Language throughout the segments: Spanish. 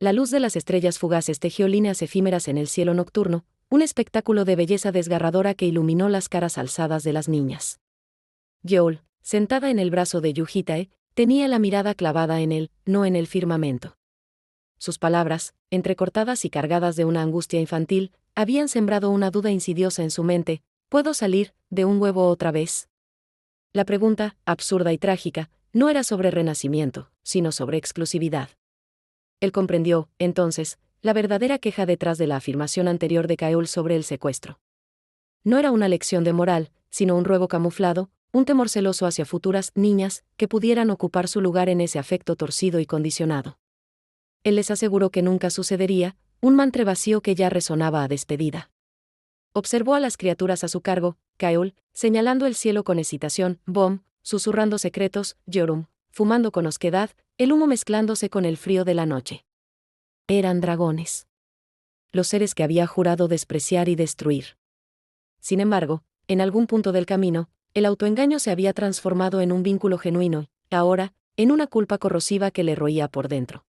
La luz de las estrellas fugaces tejió líneas efímeras en el cielo nocturno, un espectáculo de belleza desgarradora que iluminó las caras alzadas de las niñas. Yeol, sentada en el brazo de Yujitae, tenía la mirada clavada en él, no en el firmamento. Sus palabras, entrecortadas y cargadas de una angustia infantil, habían sembrado una duda insidiosa en su mente: ¿puedo salir de un huevo otra vez? La pregunta, absurda y trágica, no era sobre renacimiento, sino sobre exclusividad. Él comprendió, entonces, la verdadera queja detrás de la afirmación anterior de Kaeul sobre el secuestro. No era una lección de moral, sino un ruego camuflado, un temor celoso hacia futuras niñas que pudieran ocupar su lugar en ese afecto torcido y condicionado. Él les aseguró que nunca sucedería, un mantra vacío que ya resonaba a despedida. Observó a las criaturas a su cargo, Kaeul, señalando el cielo con excitación, Bom, susurrando secretos, Yorum, fumando con osquedad, el humo mezclándose con el frío de la noche. Eran dragones. Los seres que había jurado despreciar y destruir. Sin embargo, en algún punto del camino, el autoengaño se había transformado en un vínculo genuino, ahora, en una culpa corrosiva que le roía por dentro.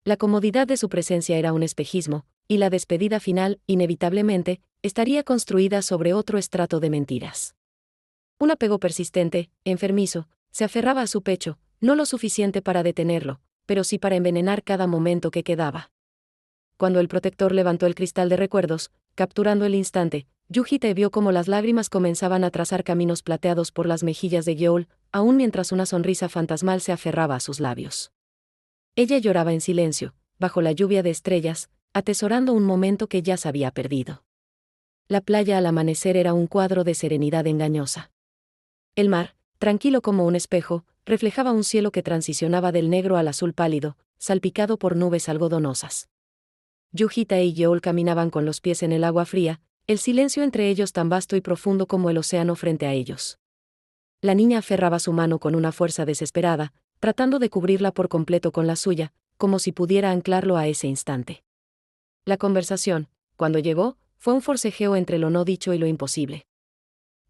La comodidad de su presencia era un espejismo, y la despedida final, inevitablemente, estaría construida sobre otro estrato de mentiras. Un apego persistente, enfermizo, se aferraba a su pecho, no lo suficiente para detenerlo, pero sí para envenenar cada momento que quedaba. Cuando el protector levantó el cristal de recuerdos, capturando el instante, Yujitae vio cómo las lágrimas comenzaban a trazar caminos plateados por las mejillas de Yeol, aún mientras una sonrisa fantasmal se aferraba a sus labios. Ella lloraba en silencio, bajo la lluvia de estrellas, atesorando un momento que ya se había perdido. La playa al amanecer era un cuadro de serenidad engañosa. El mar, tranquilo como un espejo, reflejaba un cielo que transicionaba del negro al azul pálido, salpicado por nubes algodonosas. Yujitae y Yeol caminaban con los pies en el agua fría, el silencio entre ellos tan vasto y profundo como el océano frente a ellos. La niña aferraba su mano con una fuerza desesperada, tratando de cubrirla por completo con la suya, como si pudiera anclarlo a ese instante. La conversación, cuando llegó, fue un forcejeo entre lo no dicho y lo imposible.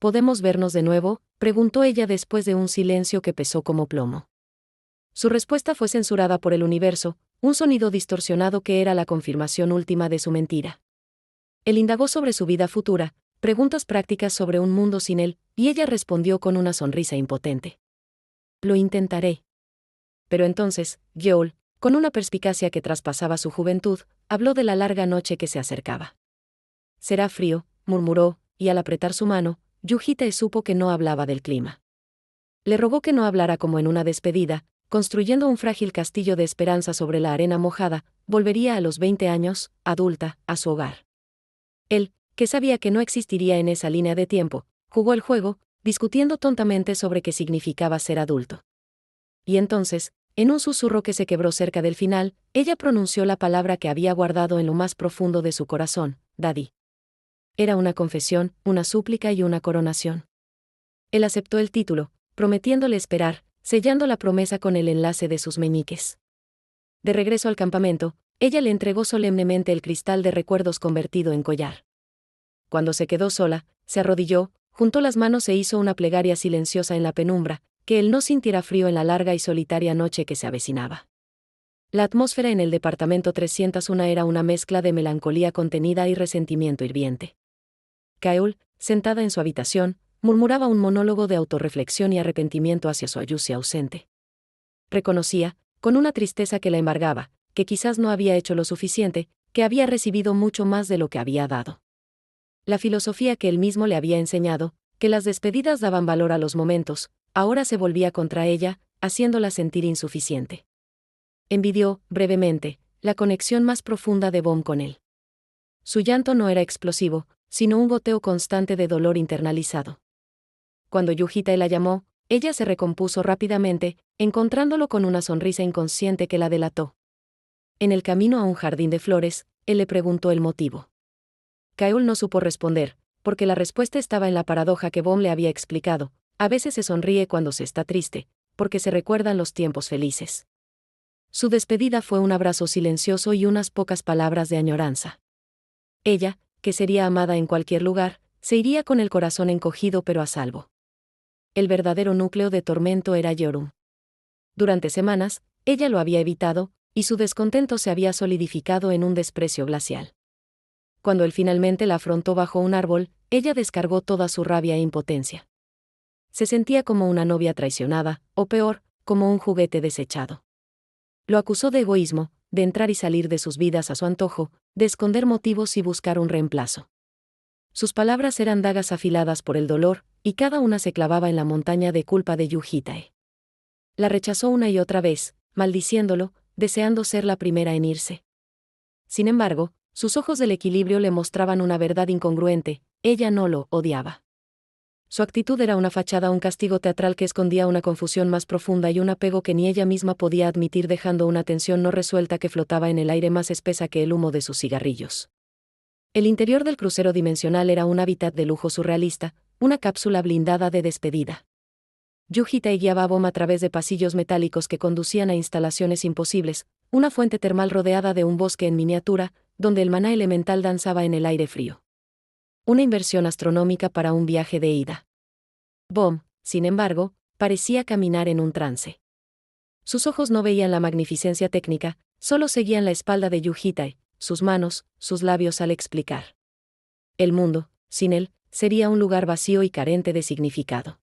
¿Podemos vernos de nuevo?, preguntó ella después de un silencio que pesó como plomo. Su respuesta fue censurada por el universo, un sonido distorsionado que era la confirmación última de su mentira. Él indagó sobre su vida futura, preguntas prácticas sobre un mundo sin él, y ella respondió con una sonrisa impotente. Lo intentaré. Pero entonces, Yeol, con una perspicacia que traspasaba su juventud, habló de la larga noche que se acercaba. Será frío, murmuró, y al apretar su mano, Yujitae supo que no hablaba del clima. Le rogó que no hablara como en una despedida, construyendo un frágil castillo de esperanza sobre la arena mojada, volvería a los 20 años, adulta, a su hogar. Él, que sabía que no existiría en esa línea de tiempo, jugó el juego, discutiendo tontamente sobre qué significaba ser adulto. Y entonces, en un susurro que se quebró cerca del final, ella pronunció la palabra que había guardado en lo más profundo de su corazón: Daddy. Era una confesión, una súplica y una coronación. Él aceptó el título, prometiéndole esperar, sellando la promesa con el enlace de sus meñiques. De regreso al campamento, ella le entregó solemnemente el cristal de recuerdos convertido en collar. Cuando se quedó sola, se arrodilló, juntó las manos e hizo una plegaria silenciosa en la penumbra, que él no sintiera frío en la larga y solitaria noche que se avecinaba. La atmósfera en el departamento 301 era una mezcla de melancolía contenida y resentimiento hirviente. Kaeul, sentada en su habitación, murmuraba un monólogo de autorreflexión y arrepentimiento hacia su Ayusi ausente. Reconocía, con una tristeza que la embargaba, que quizás no había hecho lo suficiente, que había recibido mucho más de lo que había dado. La filosofía que él mismo le había enseñado, que las despedidas daban valor a los momentos, ahora se volvía contra ella, haciéndola sentir insuficiente. Envidió, brevemente, la conexión más profunda de Bom con él. Su llanto no era explosivo, sino un goteo constante de dolor internalizado. Cuando Yujitae la llamó, ella se recompuso rápidamente, encontrándolo con una sonrisa inconsciente que la delató. En el camino a un jardín de flores, él le preguntó el motivo. Kaeul no supo responder, porque la respuesta estaba en la paradoja que Bom le había explicado: a veces se sonríe cuando se está triste, porque se recuerdan los tiempos felices. Su despedida fue un abrazo silencioso y unas pocas palabras de añoranza. Ella, que sería amada en cualquier lugar, se iría con el corazón encogido pero a salvo. El verdadero núcleo de tormento era Yorum. Durante semanas, ella lo había evitado, y su descontento se había solidificado en un desprecio glacial. Cuando él finalmente la afrontó bajo un árbol, ella descargó toda su rabia e impotencia. Se sentía como una novia traicionada, o peor, como un juguete desechado. Lo acusó de egoísmo, de entrar y salir de sus vidas a su antojo, de esconder motivos y buscar un reemplazo. Sus palabras eran dagas afiladas por el dolor, y cada una se clavaba en la montaña de culpa de Yuhitae. La rechazó una y otra vez, maldiciéndolo, deseando ser la primera en irse. Sin embargo, sus ojos del equilibrio le mostraban una verdad incongruente: ella no lo odiaba. Su actitud era una fachada, un castigo teatral que escondía una confusión más profunda y un apego que ni ella misma podía admitir, dejando una tensión no resuelta que flotaba en el aire más espesa que el humo de sus cigarrillos. El interior del crucero dimensional era un hábitat de lujo surrealista, una cápsula blindada de despedida. Yuhitae guiaba a Bom a través de pasillos metálicos que conducían a instalaciones imposibles, una fuente termal rodeada de un bosque en miniatura, donde el maná elemental danzaba en el aire frío. Una inversión astronómica para un viaje de ida. Bom, sin embargo, parecía caminar en un trance. Sus ojos no veían la magnificencia técnica, solo seguían la espalda de Yuhitae, sus manos, sus labios al explicar. El mundo, sin él, sería un lugar vacío y carente de significado.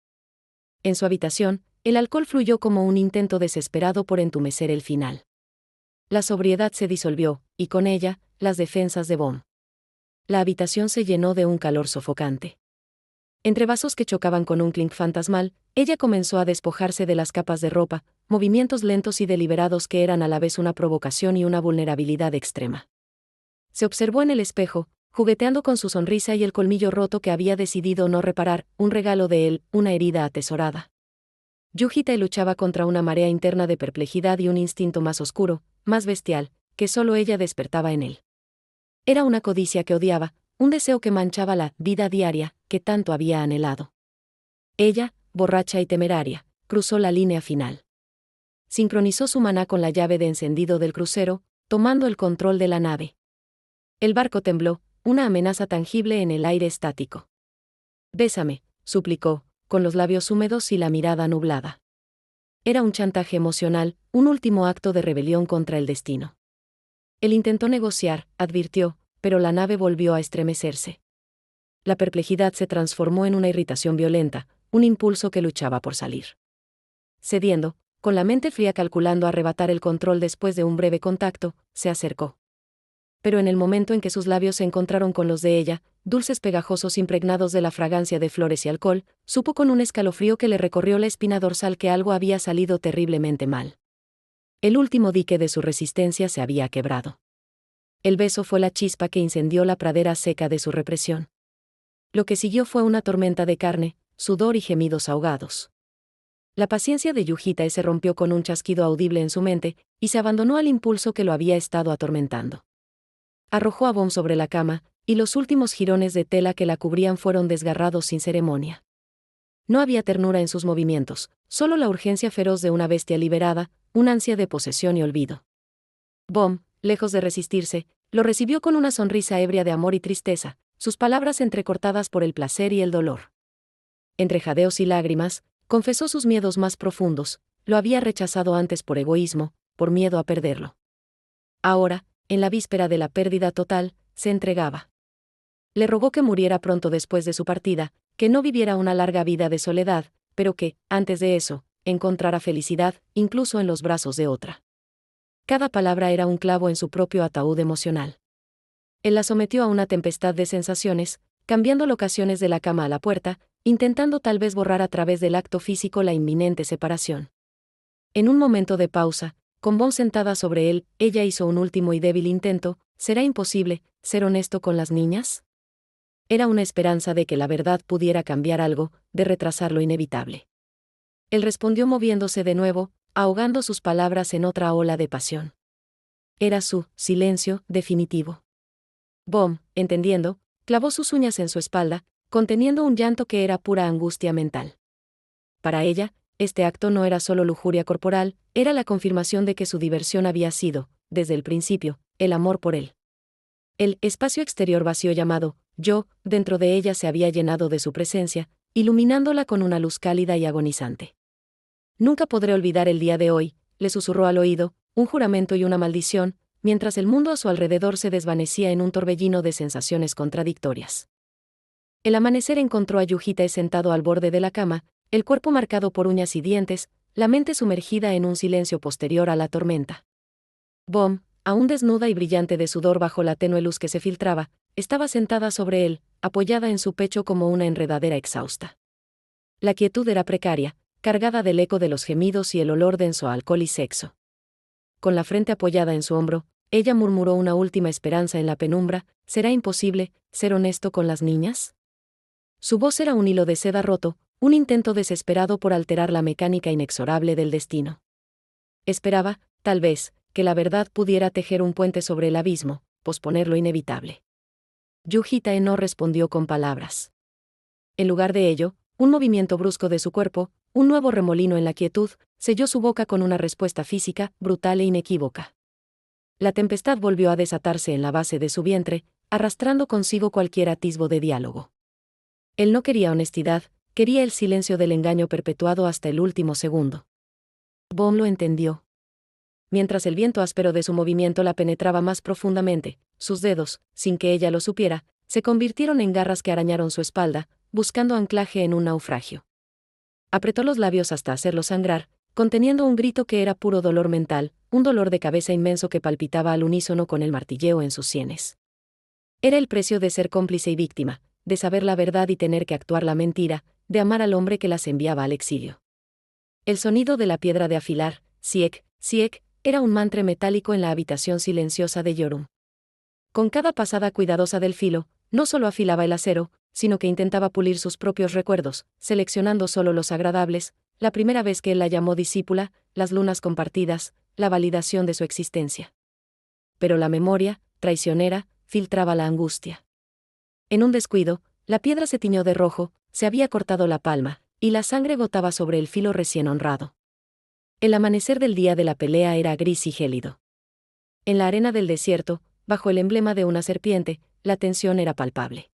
En su habitación, el alcohol fluyó como un intento desesperado por entumecer el final. La sobriedad se disolvió, y con ella, las defensas de Bom. La habitación se llenó de un calor sofocante. Entre vasos que chocaban con un clink fantasmal, ella comenzó a despojarse de las capas de ropa, movimientos lentos y deliberados que eran a la vez una provocación y una vulnerabilidad extrema. Se observó en el espejo, jugueteando con su sonrisa y el colmillo roto que había decidido no reparar, un regalo de él, una herida atesorada. Yuhitae luchaba contra una marea interna de perplejidad y un instinto más oscuro, más bestial, que solo ella despertaba en él. Era una codicia que odiaba, un deseo que manchaba la vida diaria que tanto había anhelado. Ella, borracha y temeraria, cruzó la línea final. Sincronizó su maná con la llave de encendido del crucero, tomando el control de la nave. El barco tembló, una amenaza tangible en el aire estático. «Bésame», suplicó, con los labios húmedos y la mirada nublada. Era un chantaje emocional, un último acto de rebelión contra el destino. Él intentó negociar, advirtió, pero la nave volvió a estremecerse. La perplejidad se transformó en una irritación violenta, un impulso que luchaba por salir. Cediendo, con la mente fría calculando arrebatar el control después de un breve contacto, se acercó. Pero en el momento en que sus labios se encontraron con los de ella, dulces pegajosos impregnados de la fragancia de flores y alcohol, supo con un escalofrío que le recorrió la espina dorsal que algo había salido terriblemente mal. El último dique de su resistencia se había quebrado. El beso fue la chispa que incendió la pradera seca de su represión. Lo que siguió fue una tormenta de carne, sudor y gemidos ahogados. La paciencia de Yuhitae se rompió con un chasquido audible en su mente, y se abandonó al impulso que lo había estado atormentando. Arrojó a Bom sobre la cama, y los últimos jirones de tela que la cubrían fueron desgarrados sin ceremonia. No había ternura en sus movimientos, solo la urgencia feroz de una bestia liberada, un ansia de posesión y olvido. Bom, lejos de resistirse, lo recibió con una sonrisa ebria de amor y tristeza, sus palabras entrecortadas por el placer y el dolor. Entre jadeos y lágrimas, confesó sus miedos más profundos: lo había rechazado antes por egoísmo, por miedo a perderlo. Ahora, en la víspera de la pérdida total, se entregaba. Le rogó que muriera pronto después de su partida, que no viviera una larga vida de soledad, pero que, antes de eso, encontrara felicidad, incluso en los brazos de otra. Cada palabra era un clavo en su propio ataúd emocional. Él la sometió a una tempestad de sensaciones, cambiando locaciones de la cama a la puerta, intentando tal vez borrar a través del acto físico la inminente separación. En un momento de pausa, con Bom sentada sobre él, ella hizo un último y débil intento: ¿será imposible ser honesto con las niñas? Era una esperanza de que la verdad pudiera cambiar algo, de retrasar lo inevitable. Él respondió moviéndose de nuevo, ahogando sus palabras en otra ola de pasión. Era su silencio definitivo. Bom, entendiendo, clavó sus uñas en su espalda, conteniendo un llanto que era pura angustia mental. Para ella, este acto no era solo lujuria corporal, era la confirmación de que su diversión había sido, desde el principio, el amor por él. El espacio exterior vacío llamado yo, dentro de ella se había llenado de su presencia, iluminándola con una luz cálida y agonizante. «Nunca podré olvidar el día de hoy», le susurró al oído, un juramento y una maldición, mientras el mundo a su alrededor se desvanecía en un torbellino de sensaciones contradictorias. El amanecer encontró a Yujitae sentado al borde de la cama, el cuerpo marcado por uñas y dientes, la mente sumergida en un silencio posterior a la tormenta. Bom, aún desnuda y brillante de sudor bajo la tenue luz que se filtraba, estaba sentada sobre él, apoyada en su pecho como una enredadera exhausta. La quietud era precaria, cargada del eco de los gemidos y el olor denso a alcohol y sexo. Con la frente apoyada en su hombro, ella murmuró una última esperanza en la penumbra: ¿será imposible ser honesto con las niñas? Su voz era un hilo de seda roto, un intento desesperado por alterar la mecánica inexorable del destino. Esperaba, tal vez, que la verdad pudiera tejer un puente sobre el abismo, posponer lo inevitable. Yujitae no respondió con palabras. En lugar de ello, un movimiento brusco de su cuerpo, un nuevo remolino en la quietud, selló su boca con una respuesta física, brutal e inequívoca. La tempestad volvió a desatarse en la base de su vientre, arrastrando consigo cualquier atisbo de diálogo. Él no quería honestidad, quería el silencio del engaño perpetuado hasta el último segundo. Bom lo entendió. Mientras el viento áspero de su movimiento la penetraba más profundamente, sus dedos, sin que ella lo supiera, se convirtieron en garras que arañaron su espalda, buscando anclaje en un naufragio. Apretó los labios hasta hacerlos sangrar, conteniendo un grito que era puro dolor mental, un dolor de cabeza inmenso que palpitaba al unísono con el martilleo en sus sienes. Era el precio de ser cómplice y víctima, de saber la verdad y tener que actuar la mentira, de amar al hombre que las enviaba al exilio. El sonido de la piedra de afilar, siek, siek, era un mantra metálico en la habitación silenciosa de Yorum. Con cada pasada cuidadosa del filo, no solo afilaba el acero, sino que intentaba pulir sus propios recuerdos, seleccionando solo los agradables, la primera vez que él la llamó discípula, las lunas compartidas, la validación de su existencia. Pero la memoria, traicionera, filtraba la angustia. En un descuido, la piedra se tiñó de rojo, se había cortado la palma, y la sangre gotaba sobre el filo recién honrado. El amanecer del día de la pelea era gris y gélido. En la arena del desierto, bajo el emblema de una serpiente, la tensión era palpable.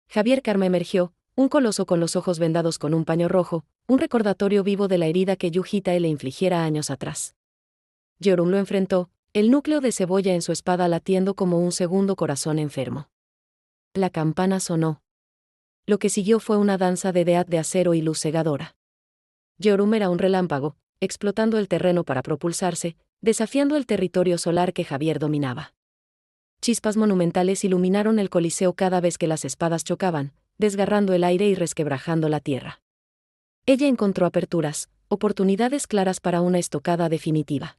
Javier Karma emergió, un coloso con los ojos vendados con un paño rojo, un recordatorio vivo de la herida que Yujitae le infligiera años atrás. Yorum lo enfrentó, el núcleo de cebolla en su espada latiendo como un segundo corazón enfermo. La campana sonó. Lo que siguió fue una danza de dead de acero y luz cegadora. Yorum era un relámpago, explotando el terreno para propulsarse, desafiando el territorio solar que Javier dominaba. Chispas monumentales iluminaron el coliseo cada vez que las espadas chocaban, desgarrando el aire y resquebrajando la tierra. Ella encontró aperturas, oportunidades claras para una estocada definitiva.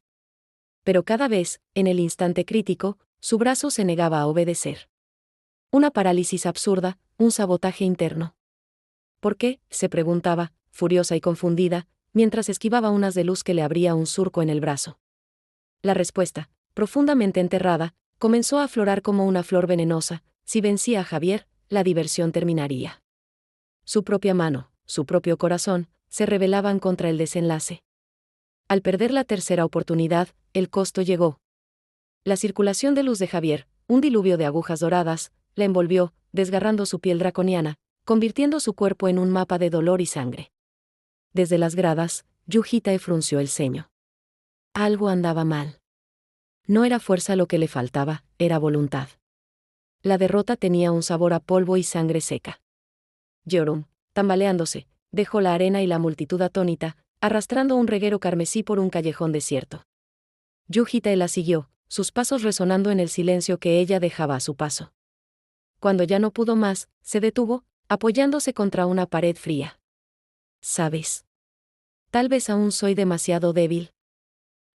Pero cada vez, en el instante crítico, su brazo se negaba a obedecer. Una parálisis absurda, un sabotaje interno. ¿Por qué?, se preguntaba, furiosa y confundida, mientras esquivaba un haz de luz que le abría un surco en el brazo. La respuesta, profundamente enterrada, comenzó a aflorar como una flor venenosa: si vencía a Javier, la diversión terminaría. Su propia mano, su propio corazón, se rebelaban contra el desenlace. Al perder la tercera oportunidad, el costo llegó. La circulación de luz de Javier, un diluvio de agujas doradas, la envolvió, desgarrando su piel draconiana, convirtiendo su cuerpo en un mapa de dolor y sangre. Desde las gradas, Yujitae frunció el ceño. Algo andaba mal. No era fuerza lo que le faltaba, era voluntad. La derrota tenía un sabor a polvo y sangre seca. Yorum, tambaleándose, dejó la arena y la multitud atónita, arrastrando un reguero carmesí por un callejón desierto. Yujitae la siguió, sus pasos resonando en el silencio que ella dejaba a su paso. Cuando ya no pudo más, se detuvo, apoyándose contra una pared fría. ¿Sabes? Tal vez aún soy demasiado débil,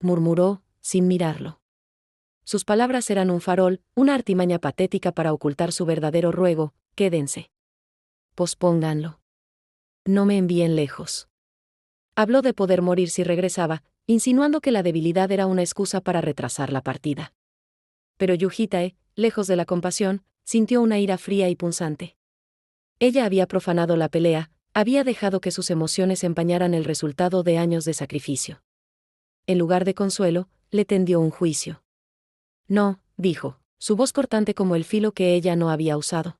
murmuró, sin mirarlo. Sus palabras eran un farol, una artimaña patética para ocultar su verdadero ruego: quédense. Pospónganlo. No me envíen lejos. Habló de poder morir si regresaba, insinuando que la debilidad era una excusa para retrasar la partida. Pero Yujitae, lejos de la compasión, sintió una ira fría y punzante. Ella había profanado la pelea, había dejado que sus emociones empañaran el resultado de años de sacrificio. En lugar de consuelo, le tendió un juicio. No, dijo, su voz cortante como el filo que ella no había usado.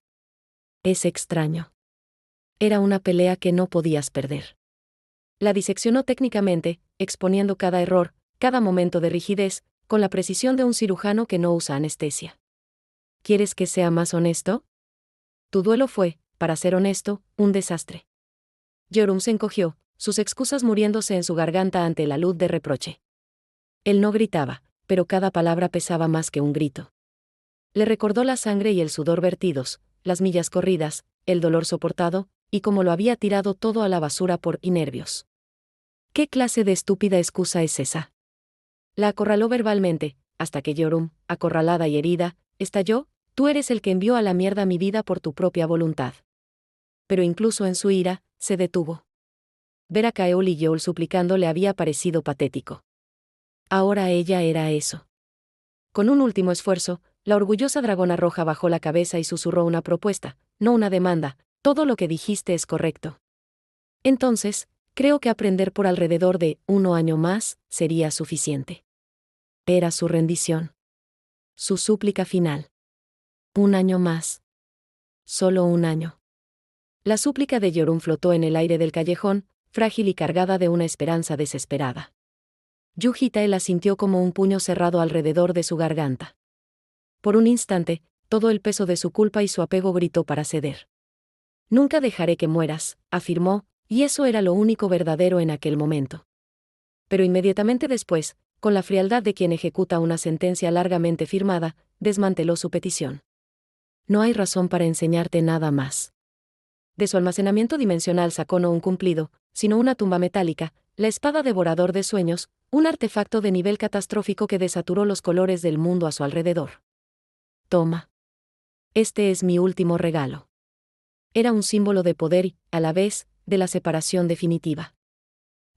Es extraño. Era una pelea que no podías perder. La diseccionó técnicamente, exponiendo cada error, cada momento de rigidez, con la precisión de un cirujano que no usa anestesia. ¿Quieres que sea más honesto? Tu duelo fue, para ser honesto, un desastre. Yeorum se encogió, sus excusas muriéndose en su garganta ante la luz de reproche. Él no gritaba, pero cada palabra pesaba más que un grito. Le recordó la sangre y el sudor vertidos, las millas corridas, el dolor soportado, y cómo lo había tirado todo a la basura por nervios. ¿Qué clase de estúpida excusa es esa? La acorraló verbalmente, hasta que Yeorum, acorralada y herida, estalló: tú eres el que envió a la mierda mi vida por tu propia voluntad. Pero incluso en su ira, se detuvo. Ver a Kaeul y Yeol suplicando le había parecido patético. Ahora ella era eso. Con un último esfuerzo, la orgullosa dragona roja bajó la cabeza y susurró una propuesta, no una demanda: todo lo que dijiste es correcto. Entonces, creo que aprender por alrededor de 1 año más sería suficiente. Era su rendición. Su súplica final. 1 año más. Solo 1 año. La súplica de Yeorum flotó en el aire del callejón, frágil y cargada de una esperanza desesperada. Yuhitae la sintió como un puño cerrado alrededor de su garganta. Por un instante, todo el peso de su culpa y su apego gritó para ceder. Nunca dejaré que mueras, afirmó, y eso era lo único verdadero en aquel momento. Pero inmediatamente después, con la frialdad de quien ejecuta una sentencia largamente firmada, desmanteló su petición. No hay razón para enseñarte nada más. De su almacenamiento dimensional sacó no un cumplido, sino una tumba metálica, la espada devorador de sueños, un artefacto de nivel catastrófico que desaturó los colores del mundo a su alrededor. Toma. Este es mi último regalo. Era un símbolo de poder y, a la vez, de la separación definitiva.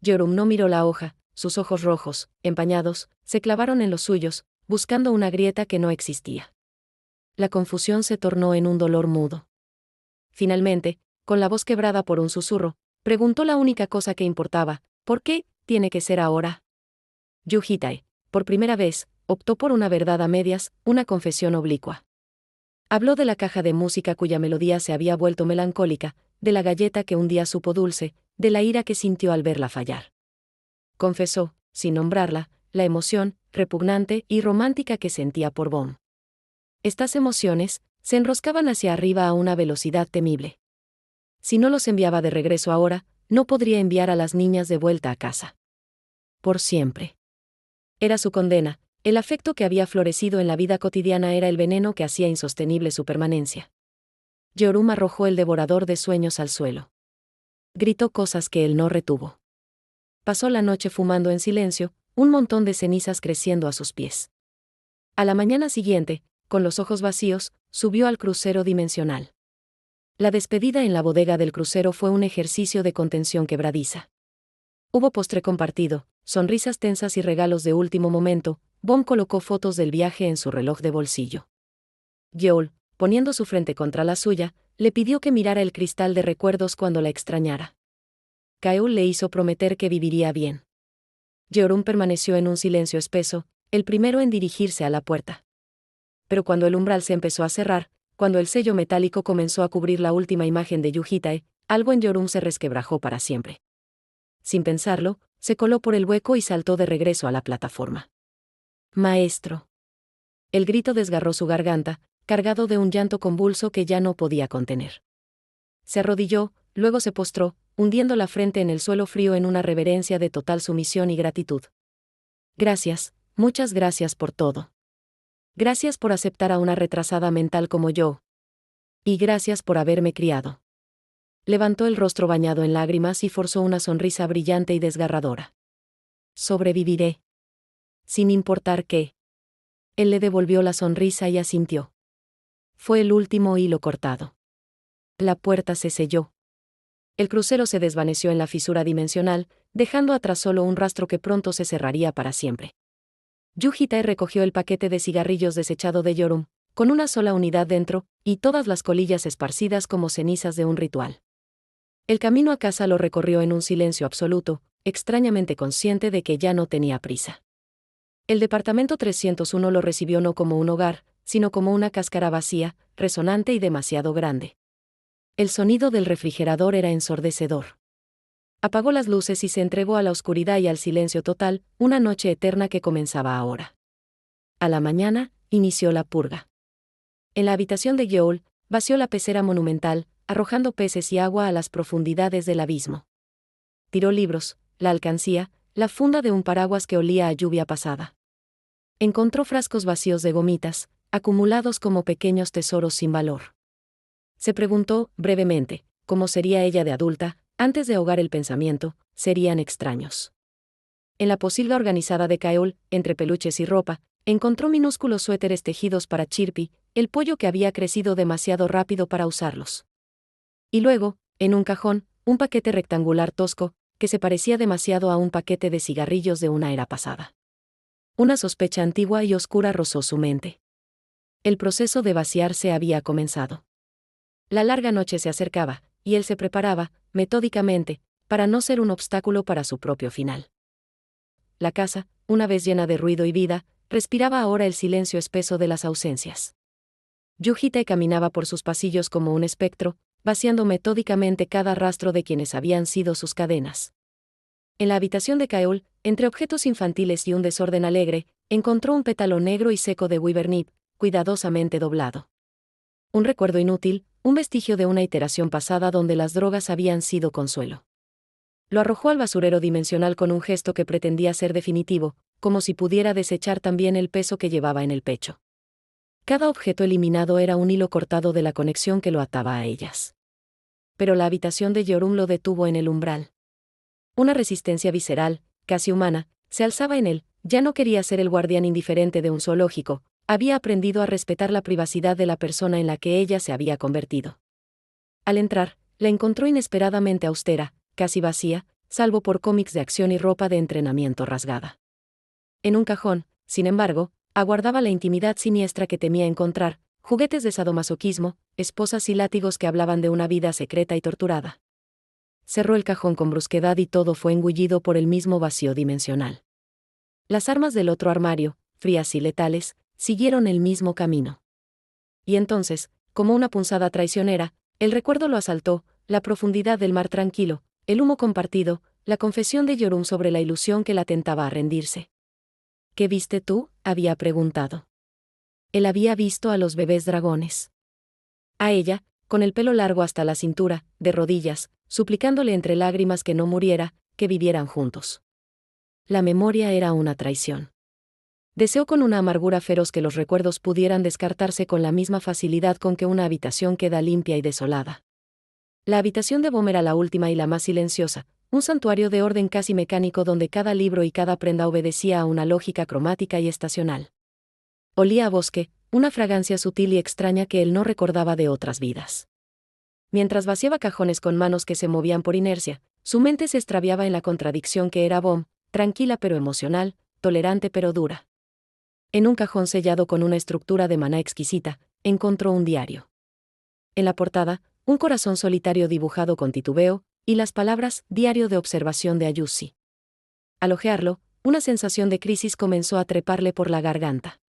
Yeorum no miró la hoja, sus ojos rojos, empañados, se clavaron en los suyos, buscando una grieta que no existía. La confusión se tornó en un dolor mudo. Finalmente, con la voz quebrada por un susurro, preguntó la única cosa que importaba: ¿por qué tiene que ser ahora? Yuhitae, por primera vez, optó por una verdad a medias, una confesión oblicua. Habló de la caja de música cuya melodía se había vuelto melancólica, de la galleta que un día supo dulce, de la ira que sintió al verla fallar. Confesó, sin nombrarla, la emoción, repugnante y romántica que sentía por Bom. Estas emociones se enroscaban hacia arriba a una velocidad temible. Si no los enviaba de regreso ahora, no podría enviar a las niñas de vuelta a casa. Por siempre. Era su condena. El afecto que había florecido en la vida cotidiana era el veneno que hacía insostenible su permanencia. Yeorum arrojó el devorador de sueños al suelo. Gritó cosas que él no retuvo. Pasó la noche fumando en silencio, un montón de cenizas creciendo a sus pies. A la mañana siguiente, con los ojos vacíos, subió al crucero dimensional. La despedida en la bodega del crucero fue un ejercicio de contención quebradiza. Hubo postre compartido, sonrisas tensas y regalos de último momento. Bom colocó fotos del viaje en su reloj de bolsillo. Yeol, poniendo su frente contra la suya, le pidió que mirara el cristal de recuerdos cuando la extrañara. Kaeul le hizo prometer que viviría bien. Yeorum permaneció en un silencio espeso, el primero en dirigirse a la puerta. Pero cuando el umbral se empezó a cerrar, cuando el sello metálico comenzó a cubrir la última imagen de Yuhitae, algo en Yeorum se resquebrajó para siempre. Sin pensarlo, se coló por el hueco y saltó de regreso a la plataforma. Maestro. El grito desgarró su garganta, cargado de un llanto convulso que ya no podía contener. Se arrodilló, luego se postró, hundiendo la frente en el suelo frío en una reverencia de total sumisión y gratitud. Gracias, muchas gracias por todo. Gracias por aceptar a una retrasada mental como yo. Y gracias por haberme criado. Levantó el rostro bañado en lágrimas y forzó una sonrisa brillante y desgarradora. Sobreviviré. Sin importar qué. Él le devolvió la sonrisa y asintió. Fue el último hilo cortado. La puerta se selló. El crucero se desvaneció en la fisura dimensional, dejando atrás solo un rastro que pronto se cerraría para siempre. Yuhitae recogió el paquete de cigarrillos desechado de Yeorum, con una sola unidad dentro, y todas las colillas esparcidas como cenizas de un ritual. El camino a casa lo recorrió en un silencio absoluto, extrañamente consciente de que ya no tenía prisa. El departamento 301 lo recibió no como un hogar, sino como una cáscara vacía, resonante y demasiado grande. El sonido del refrigerador era ensordecedor. Apagó las luces y se entregó a la oscuridad y al silencio total, una noche eterna que comenzaba ahora. A la mañana, inició la purga. En la habitación de Joel, vació la pecera monumental, arrojando peces y agua a las profundidades del abismo. Tiró libros, la alcancía, la funda de un paraguas que olía a lluvia pasada. Encontró frascos vacíos de gomitas, acumulados como pequeños tesoros sin valor. Se preguntó, brevemente, cómo sería ella de adulta, antes de ahogar el pensamiento, serían extraños. En la posilga organizada de Joel, entre peluches y ropa, encontró minúsculos suéteres tejidos para Chirpy, el pollo que había crecido demasiado rápido para usarlos. Y luego, en un cajón, un paquete rectangular tosco, que se parecía demasiado a un paquete de cigarrillos de una era pasada. Una sospecha antigua y oscura rozó su mente. El proceso de vaciarse había comenzado. La larga noche se acercaba, y él se preparaba, metódicamente, para no ser un obstáculo para su propio final. La casa, una vez llena de ruido y vida, respiraba ahora el silencio espeso de las ausencias. Yujite caminaba por sus pasillos como un espectro, vaciando metódicamente cada rastro de quienes habían sido sus cadenas. En la habitación de Joel, entre objetos infantiles y un desorden alegre, encontró un pétalo negro y seco de Wyvernip, cuidadosamente doblado. Un recuerdo inútil, un vestigio de una iteración pasada donde las drogas habían sido consuelo. Lo arrojó al basurero dimensional con un gesto que pretendía ser definitivo, como si pudiera desechar también el peso que llevaba en el pecho. Cada objeto eliminado era un hilo cortado de la conexión que lo ataba a ellas. Pero la habitación de Yorum lo detuvo en el umbral. Una resistencia visceral, casi humana, se alzaba en él. Ya no quería ser el guardián indiferente de un zoológico, había aprendido a respetar la privacidad de la persona en la que ella se había convertido. Al entrar, la encontró inesperadamente austera, casi vacía, salvo por cómics de acción y ropa de entrenamiento rasgada. En un cajón, sin embargo, aguardaba la intimidad siniestra que temía encontrar, juguetes de sadomasoquismo, esposas y látigos que hablaban de una vida secreta y torturada. Cerró el cajón con brusquedad y todo fue engullido por el mismo vacío dimensional. Las armas del otro armario, frías y letales, siguieron el mismo camino. Y entonces, como una punzada traicionera, el recuerdo lo asaltó, la profundidad del mar tranquilo, el humo compartido, la confesión de Yorum sobre la ilusión que la tentaba a rendirse. ¿Qué viste tú?, había preguntado. Él había visto a los bebés dragones. A ella, con el pelo largo hasta la cintura, de rodillas, suplicándole entre lágrimas que no muriera, que vivieran juntos. La memoria era una traición. Deseó con una amargura feroz que los recuerdos pudieran descartarse con la misma facilidad con que una habitación queda limpia y desolada. La habitación de Bom era la última y la más silenciosa, un santuario de orden casi mecánico donde cada libro y cada prenda obedecía a una lógica cromática y estacional. Olía a bosque, una fragancia sutil y extraña que él no recordaba de otras vidas. Mientras vaciaba cajones con manos que se movían por inercia, su mente se extraviaba en la contradicción que era Bom, tranquila pero emocional, tolerante pero dura. En un cajón sellado con una estructura de maná exquisita, encontró un diario. En la portada, un corazón solitario dibujado con titubeo, y las palabras «Diario de observación de Ayusi». Al hojearlo, una sensación de crisis comenzó a treparle por la garganta.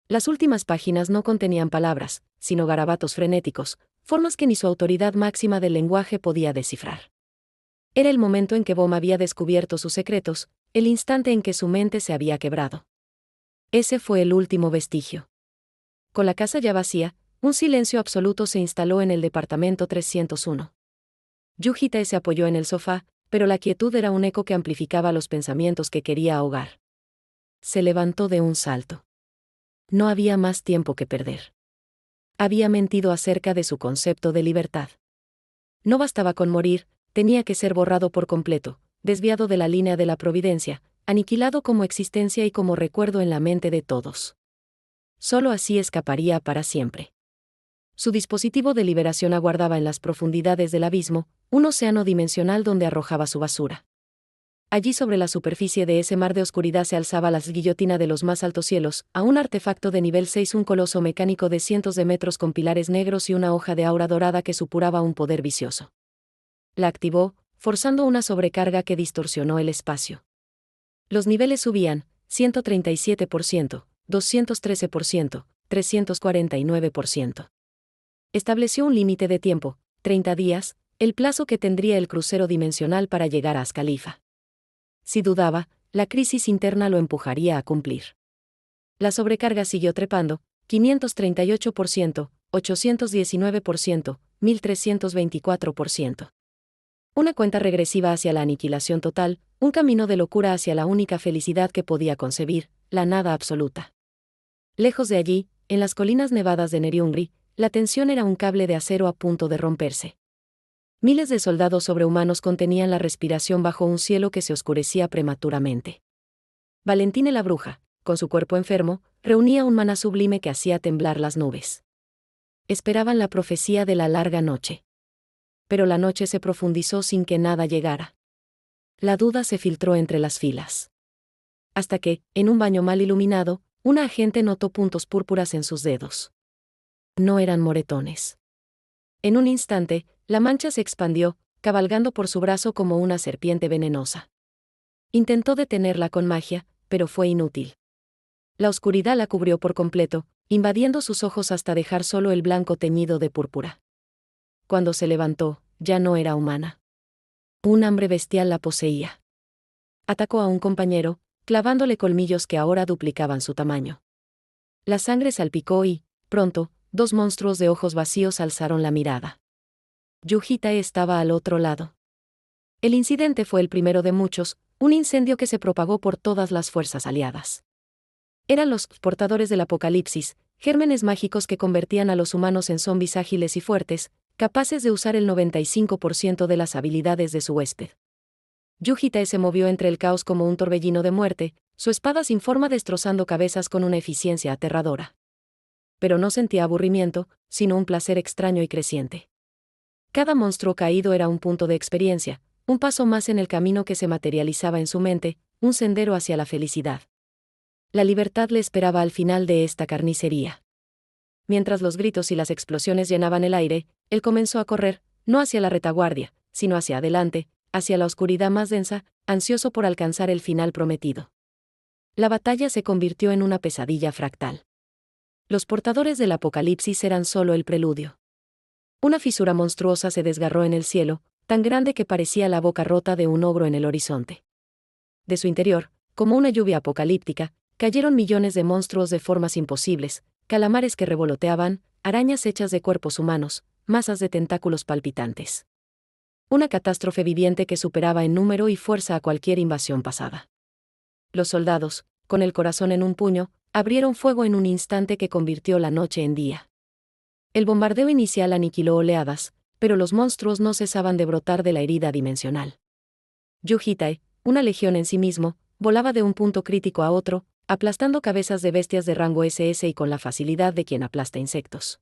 Las últimas páginas no contenían palabras, sino garabatos frenéticos, formas que ni su autoridad máxima del lenguaje podía descifrar. Era el momento en que Bom había descubierto sus secretos, el instante en que su mente se había quebrado. Ese fue el último vestigio. Con la casa ya vacía, un silencio absoluto se instaló en el departamento 301. Yujite se apoyó en el sofá, pero la quietud era un eco que amplificaba los pensamientos que quería ahogar. Se levantó de un salto. No había más tiempo que perder. Había mentido acerca de su concepto de libertad. No bastaba con morir, tenía que ser borrado por completo, desviado de la línea de la providencia, aniquilado como existencia y como recuerdo en la mente de todos. Solo así escaparía para siempre. Su dispositivo de liberación aguardaba en las profundidades del abismo, un océano dimensional donde arrojaba su basura. Allí sobre la superficie de ese mar de oscuridad se alzaba la guillotina de los más altos cielos, a un artefacto de nivel 6, un coloso mecánico de cientos de metros con pilares negros y una hoja de aura dorada que supuraba un poder vicioso. La activó, forzando una sobrecarga que distorsionó el espacio. Los niveles subían, 137%, 213%, 349%. Estableció un límite de tiempo, 30 días, el plazo que tendría el crucero dimensional para llegar a Ascalifa. Si dudaba, la crisis interna lo empujaría a cumplir. La sobrecarga siguió trepando, 538%, 819%, 1324%. Una cuenta regresiva hacia la aniquilación total, un camino de locura hacia la única felicidad que podía concebir, la nada absoluta. Lejos de allí, en las colinas nevadas de Neriungri, la tensión era un cable de acero a punto de romperse. Miles de soldados sobrehumanos contenían la respiración bajo un cielo que se oscurecía prematuramente. Valentine la bruja, con su cuerpo enfermo, reunía un maná sublime que hacía temblar las nubes. Esperaban la profecía de la larga noche. Pero la noche se profundizó sin que nada llegara. La duda se filtró entre las filas. Hasta que, en un baño mal iluminado, una agente notó puntos púrpuras en sus dedos. No eran moretones. En un instante, la mancha se expandió, cabalgando por su brazo como una serpiente venenosa. Intentó detenerla con magia, pero fue inútil. La oscuridad la cubrió por completo, invadiendo sus ojos hasta dejar solo el blanco teñido de púrpura. Cuando se levantó, ya no era humana. Un hambre bestial la poseía. Atacó a un compañero, clavándole colmillos que ahora duplicaban su tamaño. La sangre salpicó y, pronto, dos monstruos de ojos vacíos alzaron la mirada. Yujita estaba al otro lado. El incidente fue el primero de muchos, un incendio que se propagó por todas las fuerzas aliadas. Eran los portadores del apocalipsis, gérmenes mágicos que convertían a los humanos en zombis ágiles y fuertes, capaces de usar el 95% de las habilidades de su huésped. Yujita se movió entre el caos como un torbellino de muerte, su espada sin forma destrozando cabezas con una eficiencia aterradora. Pero no sentía aburrimiento, sino un placer extraño y creciente. Cada monstruo caído era un punto de experiencia, un paso más en el camino que se materializaba en su mente, un sendero hacia la felicidad. La libertad le esperaba al final de esta carnicería. Mientras los gritos y las explosiones llenaban el aire, él comenzó a correr, no hacia la retaguardia, sino hacia adelante, hacia la oscuridad más densa, ansioso por alcanzar el final prometido. La batalla se convirtió en una pesadilla fractal. Los portadores del apocalipsis eran solo el preludio. Una fisura monstruosa se desgarró en el cielo, tan grande que parecía la boca rota de un ogro en el horizonte. De su interior, como una lluvia apocalíptica, cayeron millones de monstruos de formas imposibles, calamares que revoloteaban, arañas hechas de cuerpos humanos, masas de tentáculos palpitantes. Una catástrofe viviente que superaba en número y fuerza a cualquier invasión pasada. Los soldados, con el corazón en un puño, abrieron fuego en un instante que convirtió la noche en día. El bombardeo inicial aniquiló oleadas, pero los monstruos no cesaban de brotar de la herida dimensional. Yujita, una legión en sí mismo, volaba de un punto crítico a otro, aplastando cabezas de bestias de rango SS y con la facilidad de quien aplasta insectos.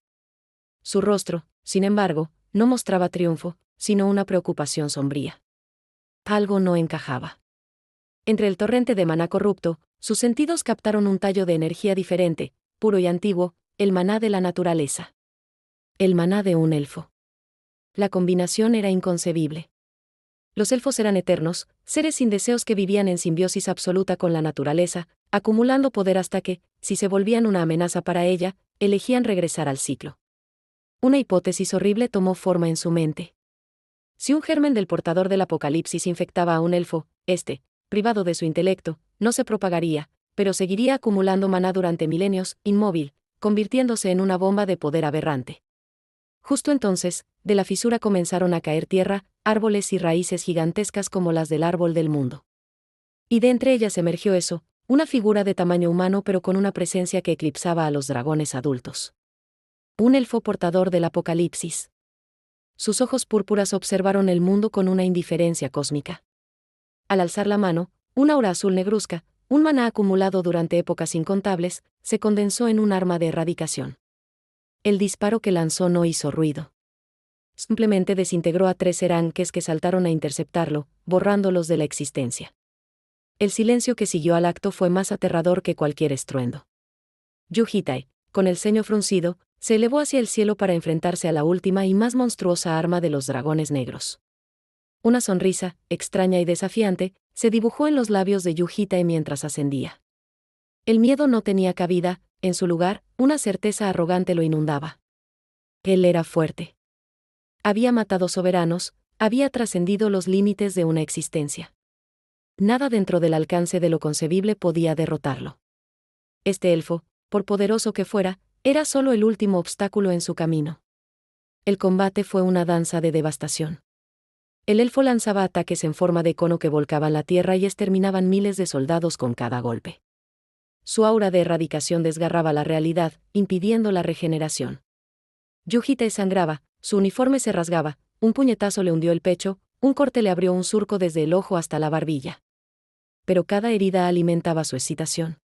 Su rostro, sin embargo, no mostraba triunfo, sino una preocupación sombría. Algo no encajaba. Entre el torrente de maná corrupto, sus sentidos captaron un tallo de energía diferente, puro y antiguo, el maná de la naturaleza. El maná de un elfo. La combinación era inconcebible. Los elfos eran eternos, seres sin deseos que vivían en simbiosis absoluta con la naturaleza, acumulando poder hasta que, si se volvían una amenaza para ella, elegían regresar al ciclo. Una hipótesis horrible tomó forma en su mente. Si un germen del portador del apocalipsis infectaba a un elfo, privado de su intelecto, no se propagaría, pero seguiría acumulando maná durante milenios, inmóvil, convirtiéndose en una bomba de poder aberrante. Justo entonces, de la fisura comenzaron a caer tierra, árboles y raíces gigantescas como las del árbol del mundo. Y de entre ellas emergió eso, una figura de tamaño humano pero con una presencia que eclipsaba a los dragones adultos. Un elfo portador del apocalipsis. Sus ojos púrpuras observaron el mundo con una indiferencia cósmica. Al alzar la mano, una aura azul negruzca, un maná acumulado durante épocas incontables, se condensó en un arma de erradicación. El disparo que lanzó no hizo ruido. Simplemente desintegró a 3 eranques que saltaron a interceptarlo, borrándolos de la existencia. El silencio que siguió al acto fue más aterrador que cualquier estruendo. Yujita, con el ceño fruncido, se elevó hacia el cielo para enfrentarse a la última y más monstruosa arma de los dragones negros. Una sonrisa, extraña y desafiante, se dibujó en los labios de Yujita mientras ascendía. El miedo no tenía cabida, en su lugar, una certeza arrogante lo inundaba. Él era fuerte. Había matado soberanos, había trascendido los límites de una existencia. Nada dentro del alcance de lo concebible podía derrotarlo. Este elfo, por poderoso que fuera, era solo el último obstáculo en su camino. El combate fue una danza de devastación. El elfo lanzaba ataques en forma de cono que volcaban la tierra y exterminaban miles de soldados con cada golpe. Su aura de erradicación desgarraba la realidad, impidiendo la regeneración. Yujita sangraba, su uniforme se rasgaba, un puñetazo le hundió el pecho, un corte le abrió un surco desde el ojo hasta la barbilla. Pero cada herida alimentaba su excitación.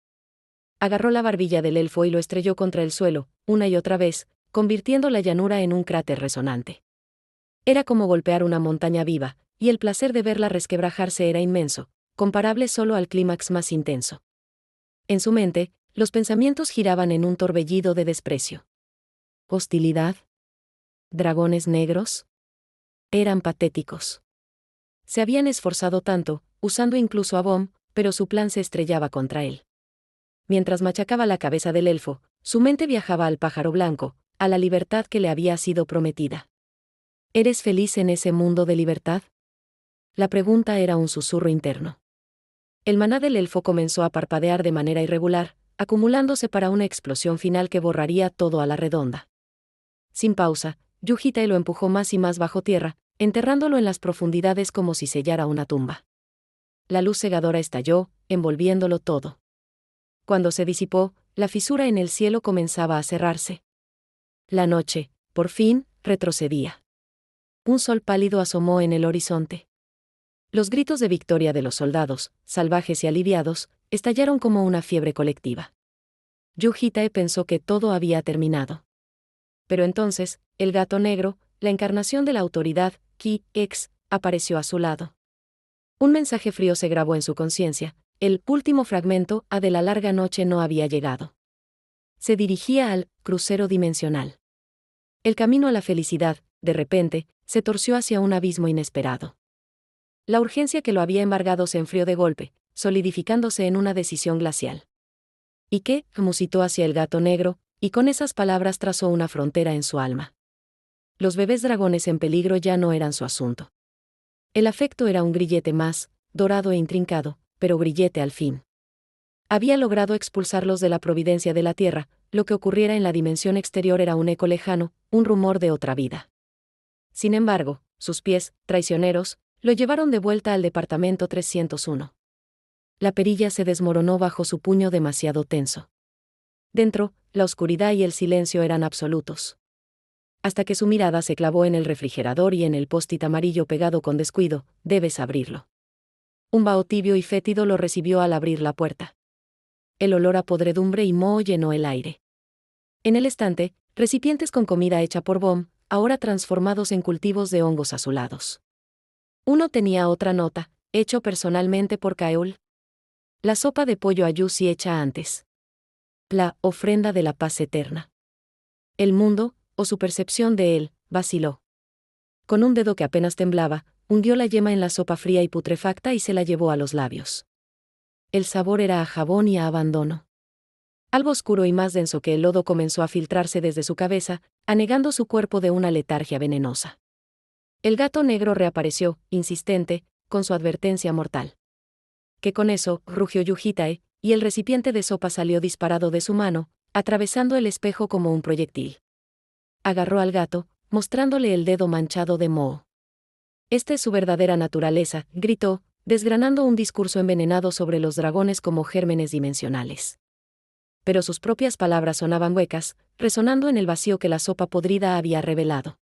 Agarró la barbilla del elfo y lo estrelló contra el suelo, una y otra vez, convirtiendo la llanura en un cráter resonante. Era como golpear una montaña viva, y el placer de verla resquebrajarse era inmenso, comparable solo al clímax más intenso. En su mente, los pensamientos giraban en un torbellido de desprecio. ¿Hostilidad? ¿Dragones negros? Eran patéticos. Se habían esforzado tanto, usando incluso a Bomb, pero su plan se estrellaba contra él. Mientras machacaba la cabeza del elfo, su mente viajaba al pájaro blanco, a la libertad que le había sido prometida. ¿Eres feliz en ese mundo de libertad? La pregunta era un susurro interno. El maná del elfo comenzó a parpadear de manera irregular, acumulándose para una explosión final que borraría todo a la redonda. Sin pausa, Yujita lo empujó más y más bajo tierra, enterrándolo en las profundidades como si sellara una tumba. La luz cegadora estalló, envolviéndolo todo. Cuando se disipó, la fisura en el cielo comenzaba a cerrarse. La noche, por fin, retrocedía. Un sol pálido asomó en el horizonte. Los gritos de victoria de los soldados, salvajes y aliviados, estallaron como una fiebre colectiva. Yujita pensó que todo había terminado. Pero entonces, el gato negro, la encarnación de la autoridad, Ki-Ex, apareció a su lado. Un mensaje frío se grabó en su conciencia: el último fragmento de la larga noche no había llegado. Se dirigía al crucero dimensional. El camino a la felicidad, de repente, se torció hacia un abismo inesperado. La urgencia que lo había embargado se enfrió de golpe, solidificándose en una decisión glacial. ¿Y qué? Musitó hacia el gato negro, y con esas palabras trazó una frontera en su alma. Los bebés dragones en peligro ya no eran su asunto. El afecto era un grillete más, dorado e intrincado, pero grillete al fin. Había logrado expulsarlos de la providencia de la tierra, lo que ocurriera en la dimensión exterior era un eco lejano, un rumor de otra vida. Sin embargo, sus pies, traicioneros, lo llevaron de vuelta al departamento 301. La perilla se desmoronó bajo su puño demasiado tenso. Dentro, la oscuridad y el silencio eran absolutos. Hasta que su mirada se clavó en el refrigerador y en el post-it amarillo pegado con descuido: debes abrirlo. Un vaho tibio y fétido lo recibió al abrir la puerta. El olor a podredumbre y moho llenó el aire. En el estante, recipientes con comida hecha por Bomb, ahora transformados en cultivos de hongos azulados. Uno tenía otra nota: hecho personalmente por Kaeul. La sopa de pollo ayusi hecha antes. La ofrenda de la paz eterna. El mundo, o su percepción de él, vaciló. Con un dedo que apenas temblaba, hundió la yema en la sopa fría y putrefacta y se la llevó a los labios. El sabor era a jabón y a abandono. Algo oscuro y más denso que el lodo comenzó a filtrarse desde su cabeza, anegando su cuerpo de una letargia venenosa. El gato negro reapareció, insistente, con su advertencia mortal. Que con eso, rugió Yujita, y el recipiente de sopa salió disparado de su mano, atravesando el espejo como un proyectil. Agarró al gato, mostrándole el dedo manchado de moho. Esta es su verdadera naturaleza, gritó, desgranando un discurso envenenado sobre los dragones como gérmenes dimensionales. Pero sus propias palabras sonaban huecas, resonando en el vacío que la sopa podrida había revelado.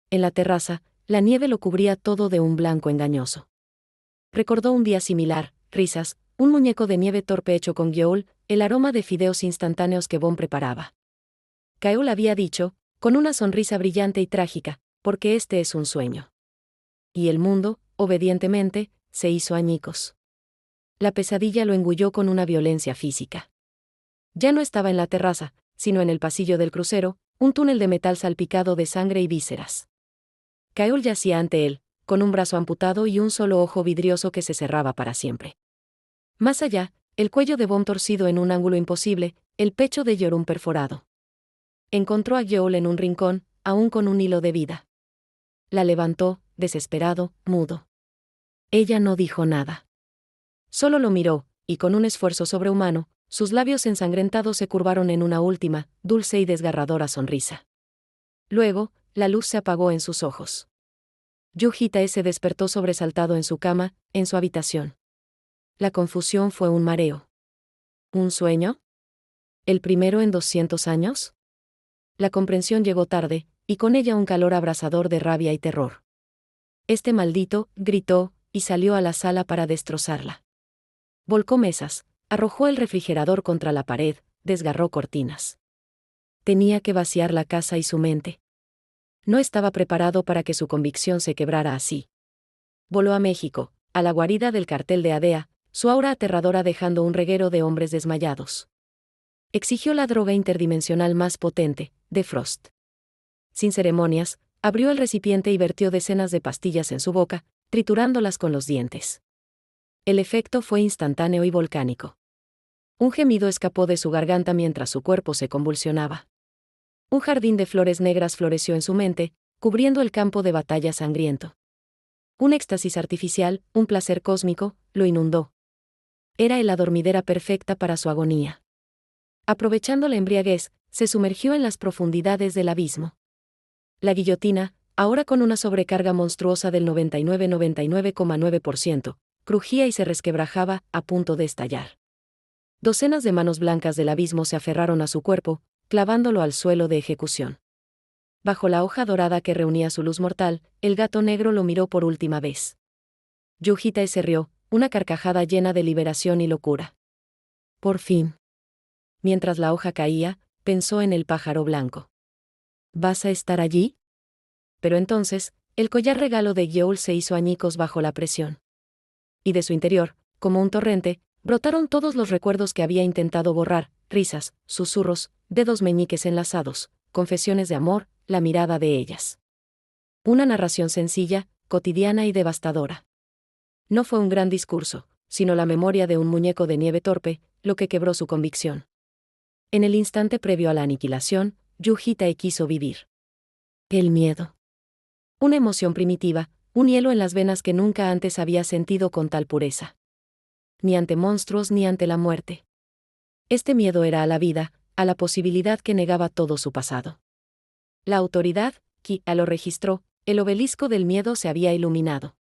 En la terraza, la nieve lo cubría todo de un blanco engañoso. Recordó un día similar: risas, un muñeco de nieve torpe hecho con Gyoul, el aroma de fideos instantáneos que Bomb preparaba. Kaeul había dicho, con una sonrisa brillante y trágica: porque este es un sueño. Y el mundo, obedientemente, se hizo añicos. La pesadilla lo engulló con una violencia física. Ya no estaba en la terraza, sino en el pasillo del crucero, un túnel de metal salpicado de sangre y vísceras. Kaeul yacía ante él, con un brazo amputado y un solo ojo vidrioso que se cerraba para siempre. Más allá, el cuello de Bomb torcido en un ángulo imposible, el pecho de Yorun perforado. Encontró a Gyoul en un rincón, aún con un hilo de vida. La levantó, desesperado, mudo. Ella no dijo nada. Solo lo miró, y con un esfuerzo sobrehumano, sus labios ensangrentados se curvaron en una última, dulce y desgarradora sonrisa. Luego, la luz se apagó en sus ojos. Yu Hitae se despertó sobresaltado en su cama, en su habitación. La confusión fue un mareo. ¿Un sueño? ¿El primero en 200 años? La comprensión llegó tarde, y con ella un calor abrasador de rabia y terror. Este maldito, gritó, y salió a la sala para destrozarla. Volcó mesas, arrojó el refrigerador contra la pared, desgarró cortinas. Tenía que vaciar la casa y su mente. No estaba preparado para que su convicción se quebrara así. Voló a México, a la guarida del cartel de ADEA, su aura aterradora dejando un reguero de hombres desmayados. Exigió la droga interdimensional más potente, de Frost. Sin ceremonias, abrió el recipiente y vertió decenas de pastillas en su boca, triturándolas con los dientes. El efecto fue instantáneo y volcánico. Un gemido escapó de su garganta mientras su cuerpo se convulsionaba. Un jardín de flores negras floreció en su mente, cubriendo el campo de batalla sangriento. Un éxtasis artificial, un placer cósmico, lo inundó. Era la dormidera perfecta para su agonía. Aprovechando la embriaguez, se sumergió en las profundidades del abismo. La guillotina, ahora con una sobrecarga monstruosa del 99,9%, crujía y se resquebrajaba, a punto de estallar. Docenas de manos blancas del abismo se aferraron a su cuerpo, clavándolo al suelo de ejecución. Bajo la hoja dorada que reunía su luz mortal, el gato negro lo miró por última vez. Yu Hitae se rió, una carcajada llena de liberación y locura. Por fin. Mientras la hoja caía, pensó en el pájaro blanco. ¿Vas a estar allí? Pero entonces, el collar regalo de Gyoul se hizo añicos bajo la presión. Y de su interior, como un torrente, brotaron todos los recuerdos que había intentado borrar, risas, susurros, dedos meñiques enlazados, confesiones de amor, la mirada de ellas. Una narración sencilla, cotidiana y devastadora. No fue un gran discurso, sino la memoria de un muñeco de nieve torpe, lo que quebró su convicción. En el instante previo a la aniquilación, Yu Hitae quiso vivir. El miedo. Una emoción primitiva, un hielo en las venas que nunca antes había sentido con tal pureza. Ni ante monstruos ni ante la muerte. Este miedo era a la vida, a la posibilidad que negaba todo su pasado. La autoridad, Ki-a lo registró, el obelisco del miedo se había iluminado.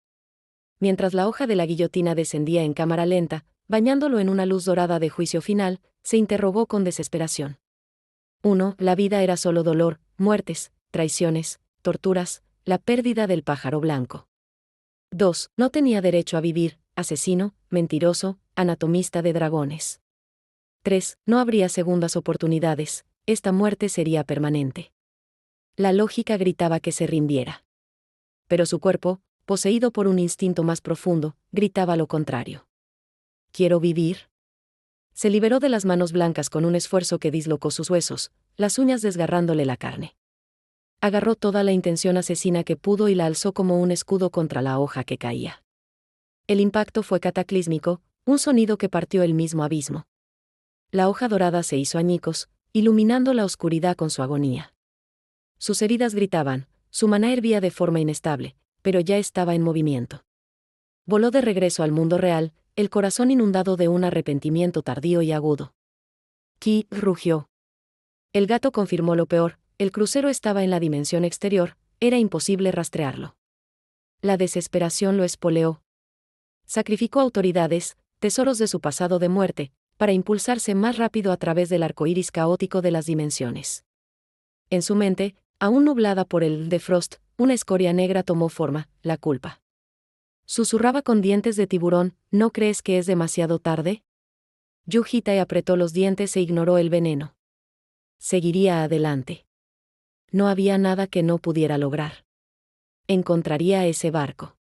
Mientras la hoja de la guillotina descendía en cámara lenta, bañándolo en una luz dorada de juicio final, se interrogó con desesperación. 1. La vida era solo dolor, muertes, traiciones, torturas, la pérdida del pájaro blanco. 2. No tenía derecho a vivir, asesino, mentiroso, anatomista de dragones. 3. No habría segundas oportunidades, esta muerte sería permanente. La lógica gritaba que se rindiera. Pero su cuerpo, poseído por un instinto más profundo, gritaba lo contrario. ¿Quiero vivir? Se liberó de las manos blancas con un esfuerzo que dislocó sus huesos, las uñas desgarrándole la carne. Agarró toda la intención asesina que pudo y la alzó como un escudo contra la hoja que caía. El impacto fue cataclísmico, un sonido que partió el mismo abismo. La hoja dorada se hizo añicos, iluminando la oscuridad con su agonía. Sus heridas gritaban, su maná hervía de forma inestable, pero ya estaba en movimiento. Voló de regreso al mundo real, el corazón inundado de un arrepentimiento tardío y agudo. Ki rugió. El gato confirmó lo peor, el crucero estaba en la dimensión exterior, era imposible rastrearlo. La desesperación lo espoleó. Sacrificó autoridades, tesoros de su pasado de muerte, para impulsarse más rápido a través del arco iris caótico de las dimensiones. En su mente, aún nublada por el de Frost, una escoria negra tomó forma, la culpa. Susurraba con dientes de tiburón, ¿no crees que es demasiado tarde? Yu Hitae apretó los dientes e ignoró el veneno. Seguiría adelante. No había nada que no pudiera lograr. Encontraría ese barco.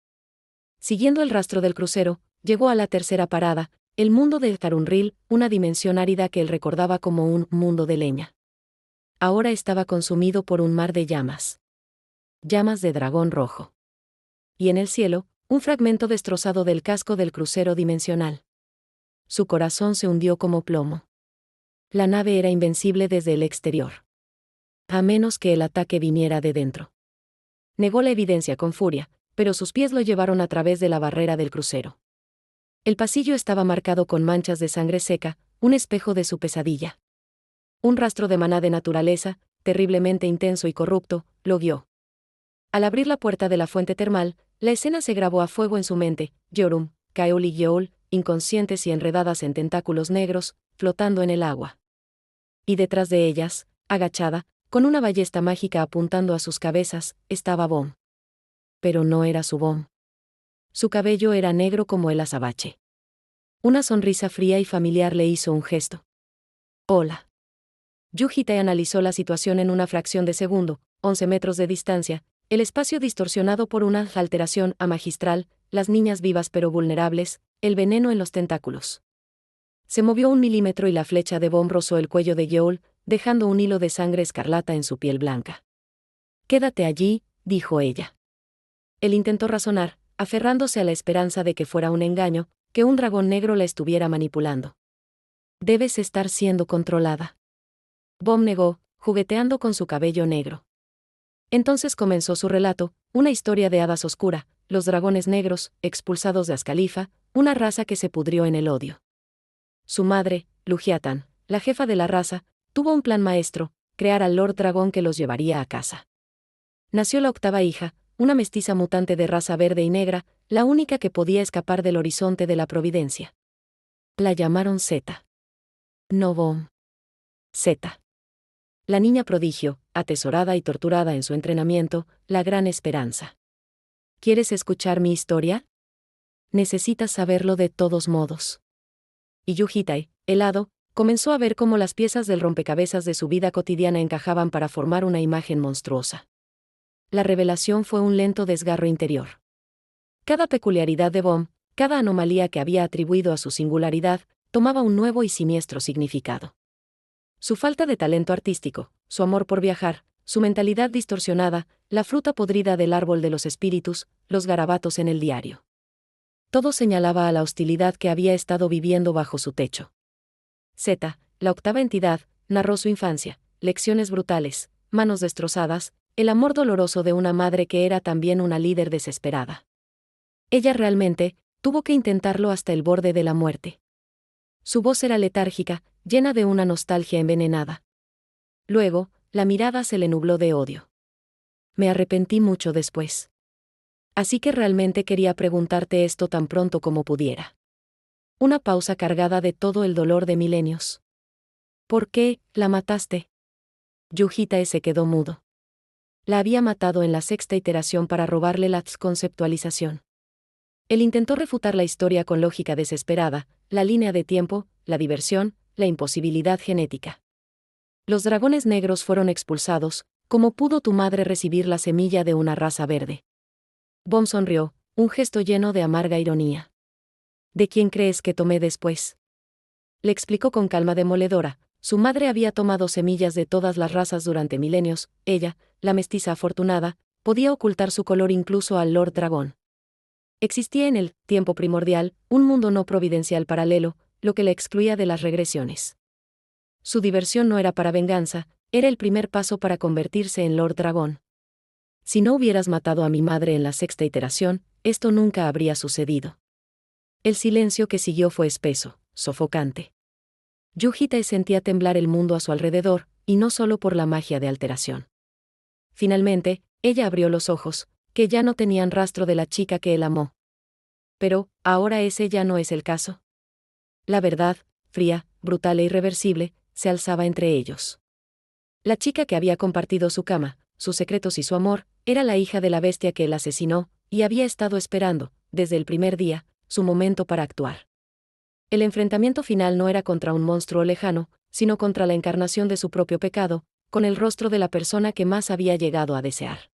Siguiendo el rastro del crucero, llegó a la tercera parada, el mundo de Tarunril, una dimensión árida que él recordaba como un mundo de leña. Ahora estaba consumido por un mar de llamas. Llamas de dragón rojo. Y en el cielo, un fragmento destrozado del casco del crucero dimensional. Su corazón se hundió como plomo. La nave era invencible desde el exterior. A menos que el ataque viniera de dentro. negó la evidencia con furia, pero sus pies lo llevaron a través de la barrera del crucero. El pasillo estaba marcado con manchas de sangre seca, un espejo de su pesadilla. Un rastro de maná de naturaleza, terriblemente intenso y corrupto, lo guió. Al abrir la puerta de la fuente termal, la escena se grabó a fuego en su mente: Yorum, Kaeul y Yeol, inconscientes y enredadas en tentáculos negros, flotando en el agua. Y detrás de ellas, agachada, con una ballesta mágica apuntando a sus cabezas, estaba Bom. Pero no era su Bom. Su cabello era negro como el azabache. Una sonrisa fría y familiar le hizo un gesto. Hola. Yujite analizó la situación en una fracción de segundo, 11 metros de distancia, el espacio distorsionado por una alteración magistral, las niñas vivas pero vulnerables, el veneno en los tentáculos. Se movió 1 milímetro y la flecha de Bom rozó el cuello de Yeol, dejando un hilo de sangre escarlata en su piel blanca. Quédate allí, dijo ella. Él intentó razonar, aferrándose a la esperanza de que fuera un engaño, que un dragón negro la estuviera manipulando. Debes estar siendo controlada. Bom negó, jugueteando con su cabello negro. Entonces comenzó su relato, una historia de hadas oscura, los dragones negros, expulsados de Azcalifa, una raza que se pudrió en el odio. Su madre, Lugiatan, la jefa de la raza, tuvo un plan maestro: crear al Lord Dragón que los llevaría a casa. Nació la 8ª hija, una mestiza mutante de raza verde y negra, la única que podía escapar del horizonte de la providencia. La llamaron Zeta. No Bom. Zeta. La niña prodigio, atesorada y torturada en su entrenamiento, la gran esperanza. ¿Quieres escuchar mi historia? Necesitas saberlo de todos modos. Y Yujitai, helado, comenzó a ver cómo las piezas del rompecabezas de su vida cotidiana encajaban para formar una imagen monstruosa. La revelación fue un lento desgarro interior. Cada peculiaridad de Bom, cada anomalía que había atribuido a su singularidad, tomaba un nuevo y siniestro significado. Su falta de talento artístico, su amor por viajar, su mentalidad distorsionada, la fruta podrida del árbol de los espíritus, los garabatos en el diario. Todo señalaba a la hostilidad que había estado viviendo bajo su techo. Zeta, la 8ª entidad, narró su infancia, lecciones brutales, manos destrozadas, el amor doloroso de una madre que era también una líder desesperada. Ella realmente tuvo que intentarlo hasta el borde de la muerte. Su voz era letárgica, llena de una nostalgia envenenada. Luego, la mirada se le nubló de odio. Me arrepentí mucho después. Así que realmente quería preguntarte esto tan pronto como pudiera. Una pausa cargada de todo el dolor de milenios. ¿Por qué la mataste? Yujitae se quedó mudo. La había matado en la 6ª iteración para robarle la conceptualización. Él intentó refutar la historia con lógica desesperada, la línea de tiempo, la diversión, la imposibilidad genética. Los dragones negros fueron expulsados. ¿Cómo pudo tu madre recibir la semilla de una raza verde? Bom sonrió, un gesto lleno de amarga ironía. ¿De quién crees que tomé después? Le explicó con calma demoledora: su madre había tomado semillas de todas las razas durante milenios. Ella, la mestiza afortunada, podía ocultar su color incluso al Lord Dragón. Existía en el tiempo primordial un mundo no providencial paralelo, lo que le excluía de las regresiones. Su diversión no era para venganza, era el primer paso para convertirse en Lord Dragón. Si no hubieras matado a mi madre en la 6ª iteración, esto nunca habría sucedido. El silencio que siguió fue espeso, sofocante. Yujitae sentía temblar el mundo a su alrededor, y no solo por la magia de alteración. Finalmente, ella abrió los ojos, que ya no tenían rastro de la chica que él amó. Pero, ¿ahora ese ya no es el caso? La verdad, fría, brutal e irreversible, se alzaba entre ellos. La chica que había compartido su cama, sus secretos y su amor, era la hija de la bestia que él asesinó, y había estado esperando, desde el primer día, su momento para actuar. El enfrentamiento final no era contra un monstruo lejano, sino contra la encarnación de su propio pecado, con el rostro de la persona que más había llegado a desear.